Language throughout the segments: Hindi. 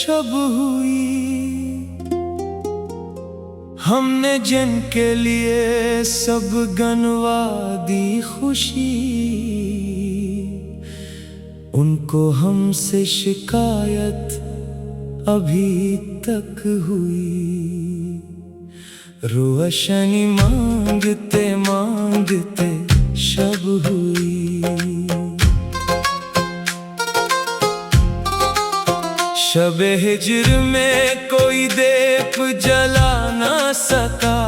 शब हुई। हमने जिनके लिए सब गनवा दी खुशी, उनको हमसे शिकायत अभी तक हुई। रोशनी मांगते मांगते शब हुई। शबे हिज्र में कोई दीप जला ना सका,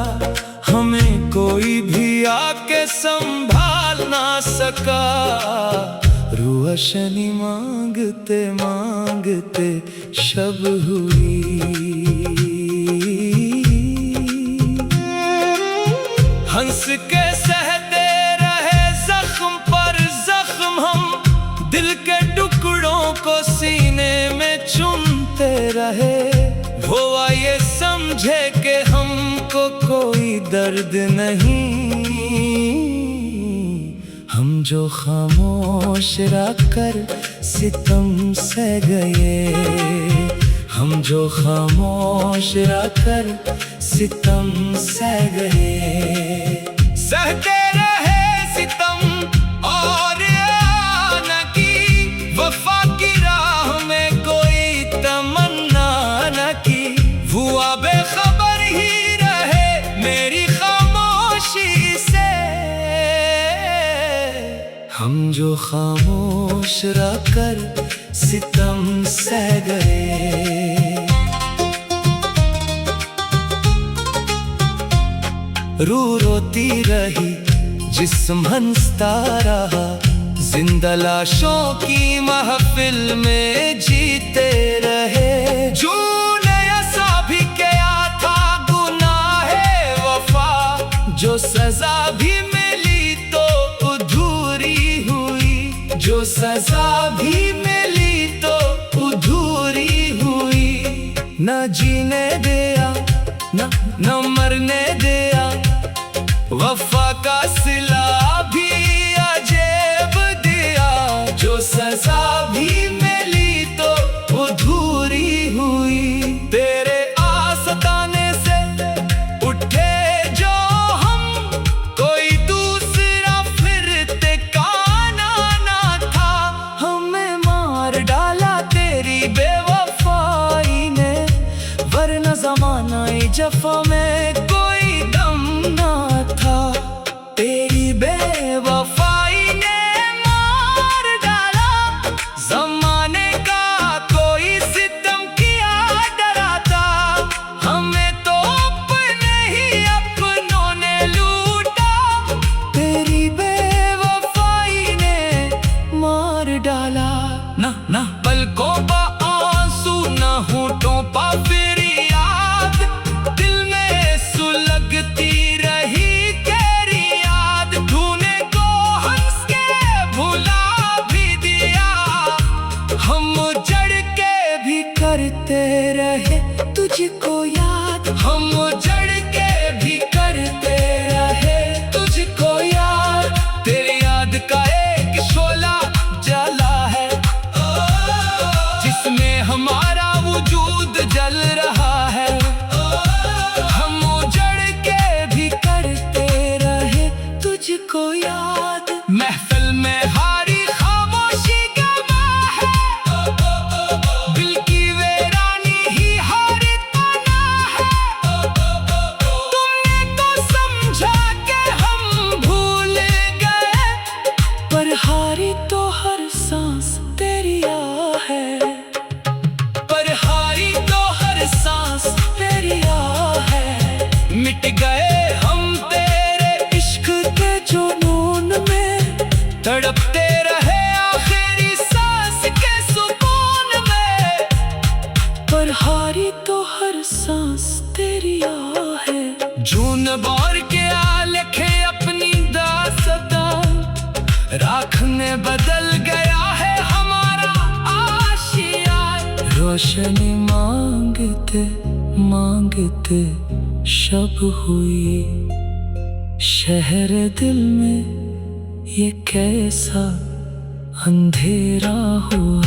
हमें कोई भी आके संभाल ना सका। रोशनी मांगते मांगते शब हुई। हंस के सहते रहे जख्म पर जख्म, हम दिल के टुकड़ों को सीने में चुनते रहे। वो ये समझे कि हमको कोई दर्द नहीं, हम जो खामोश रहकर सितम से गए। हम जो खामोश रहकर सितम से गए। सहते रहे सितम और आना की, वफा की राह में कोई तमन्ना न की। हुआ बेखबर ही रहे मेरी खामोशी से, हम जो खामोश रहकर सितम से गए। रूह रोती रही, जिस्म हंसता रहा, जिंदा लाशों की महफिल में जीते रहे। जूने ऐसा भी किया था गुनाहे वफा, जो सजा भी मिली तो अधूरी हुई। जो सजा भी मिली तो अधूरी हुई। न जीने दिया न मरने दिया, वफा का सिला भी अजेब दिया। जो सजा भी मिली तो अधूरी हुई। तेरे आस्ताने से उठे जो हम, कोई दूसरा फिर ठिकाना ना था। हमें मार डाला तेरी बेवफाई ने, वरना ज़माना-ए जफ़ा में कोई दम ना था। तेरी बेवफाई ने मार डाला, ज़माने का कोई सितम किया डराता। हमें तो अपने ही अपनों ने लूटा। तेरी बेवफाई ने मार डाला। ना पलकों पा आंसू, ना होठों पा फिर याद। दिल में सुलगती रही तेरी याद। ढूंढने को हंस के भुला भी दिया। हम उजड़ के भी करते रहे तुझको याद। हम उजड़ के भी करते रहे तुझको याद। तेरी याद का एक शोला जला है, जिसमें हमारा वजूद जल रहा है। हम उजड़ के भी करते रहे तुझको याद। महफिल में हारी खामोशी का माह है, दिल की वीरानी ही हारी तना है। तुमने तो समझा कि हम भूल गए, पर हारी तो हर सांस तेरी आ है। पर हारी तो हर सांस तेरी आ है। मिट गए हम तेरे इश्क के जुनून में, तड़पते रहे आखिरी सांस के सुकून में। पर हारी तो हर सांस तेरी आ है। जून बार के आ लिखे अपनी दास्तां, राख ने बदल गया है हमारा आशिया। रोशनी मांगते मांगते शब हुई। शहर दिल में ये कैसा अंधेरा हुआ।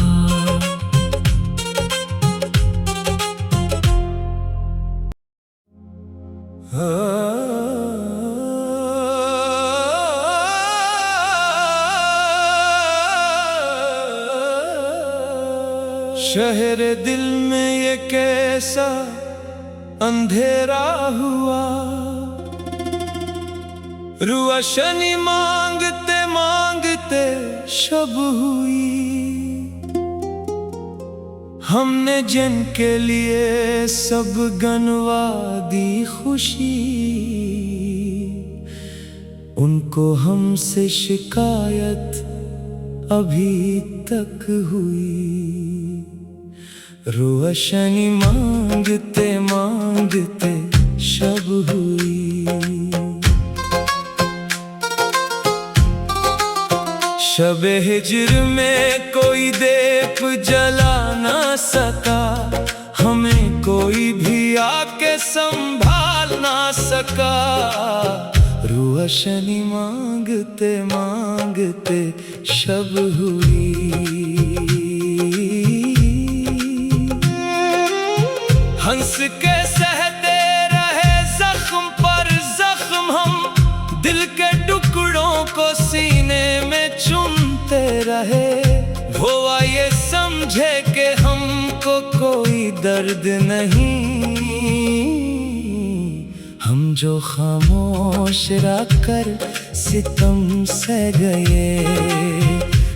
शहर दिल में ये कैसा अंधेरा हुआ। रोशनी मांगते मांगते शब हुई। हमने जिनके लिए सब गनवा दी खुशी, उनको हमसे शिकायत अभी तक हुई। रोशनी मांगते मांगते शब हुई। शबे हिज्र में कोई दीप जला ना सका, हमें कोई भी आके संभाल ना सका। रोशनी मांगते मांगते शब हुई। हंस के सहते रहे जख्म पर जख्म, हम दिल के टुकड़ों को सीने में चुनते रहे। वो ये समझे कि हमको कोई दर्द नहीं, हम जो खामोश रहकर सितम सह गए।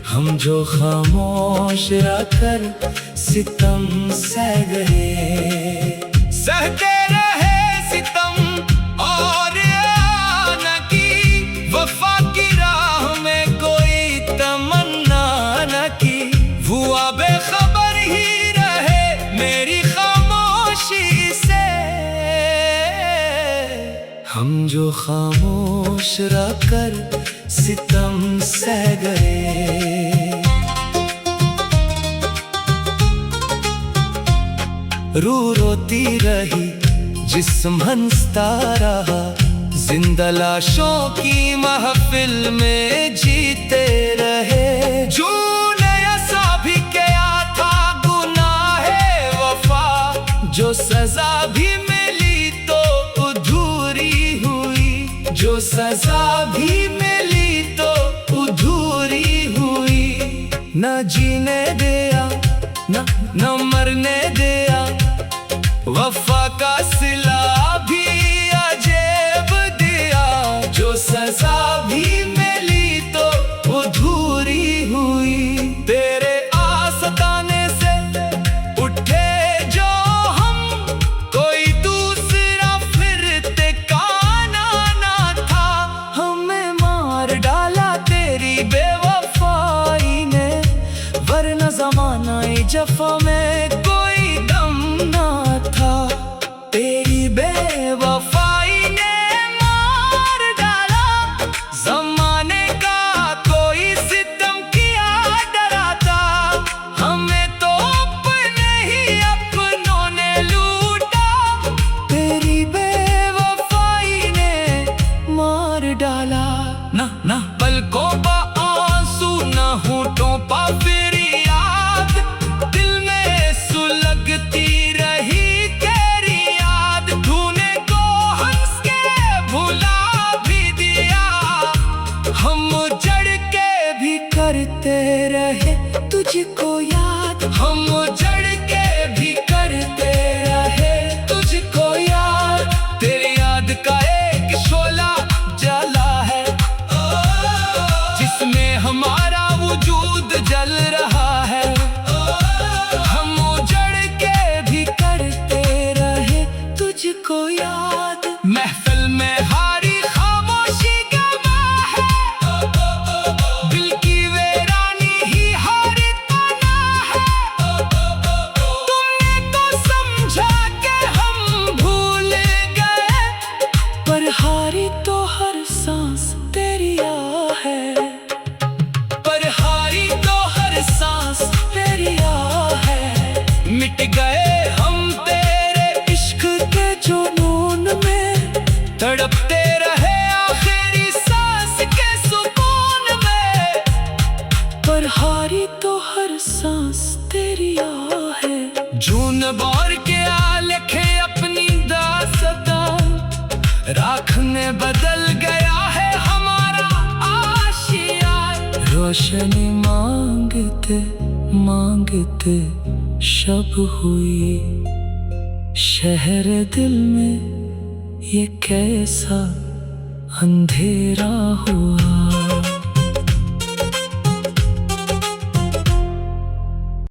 हम जो खामोश रहकर सितम सह गए। सहते रहे सितम और आना की, वफा की राह में कोई तमन्ना न की। हुआ बेखबर ही रहे मेरी खामोशी से, हम जो खामोश रहकर सितम सह गए। रूह रोती रही, जिस्म हंसता रहा। जिंदा लाशों की महफिल में जीते रहे। जो ऐसा भी किया था गुनाहे वफा, जो सजा भी मिली तो अधूरी हुई। जो सजा भी मिली तो अधूरी हुई। न जीने दिया न मरने दिया, वफा का सिला भी अजेब दिया। जो सजा भी मिली तो अधूरी हुई। तेरे आस्ताने से उठे जो हम, कोई दूसरा फिर ठिकाना ना था। हमें मार डाला तेरी बेवफाई ने, वरना ज़माना-ए जफ़ा में कोई दम ना था। तेरी बेवफाई ने मार डाला, ज़माने का कोई सितम किया डराता। हमें तो अपने ही अपनों ने लूटा। तेरी बेवफाई ने मार डाला। ना पलकों पा आंसू, ना होठों पा फिर याद। दिल में सुलगती रही तेरी याद। तूने को हंस के भुला भी दिया। हम जड़ के भी करते रहे तुझको याद। हम जड़ के भी करते रहे तुझको याद। तेरी याद का एक शोला जला है, जिसमें हमारा वजूद जल रहा है। हम उजड़ के भी करते रहे तुझको याद। महफिल में हारी खामोशी का माह है, दिल की वीरानी ही हारी तना है। तुमने तो समझा कि हम भूल गए, पर हारी तो हर सांस तेरी आ है। पर हारी तो हर सांस तेरी आ है। मिट गए हम तेरे इश्क के जुनून में, तड़पते रहे आखिरी सांस के सुकून में। पर हारी तो हर सांस तेरी आ है। जून बार के लिखे अपनी दास्तां, राख में बदल गया है हमारा आशिया। रोशनी मांगते मांगते शब हुई। शहर दिल में ये कैसा अंधेरा हुआ।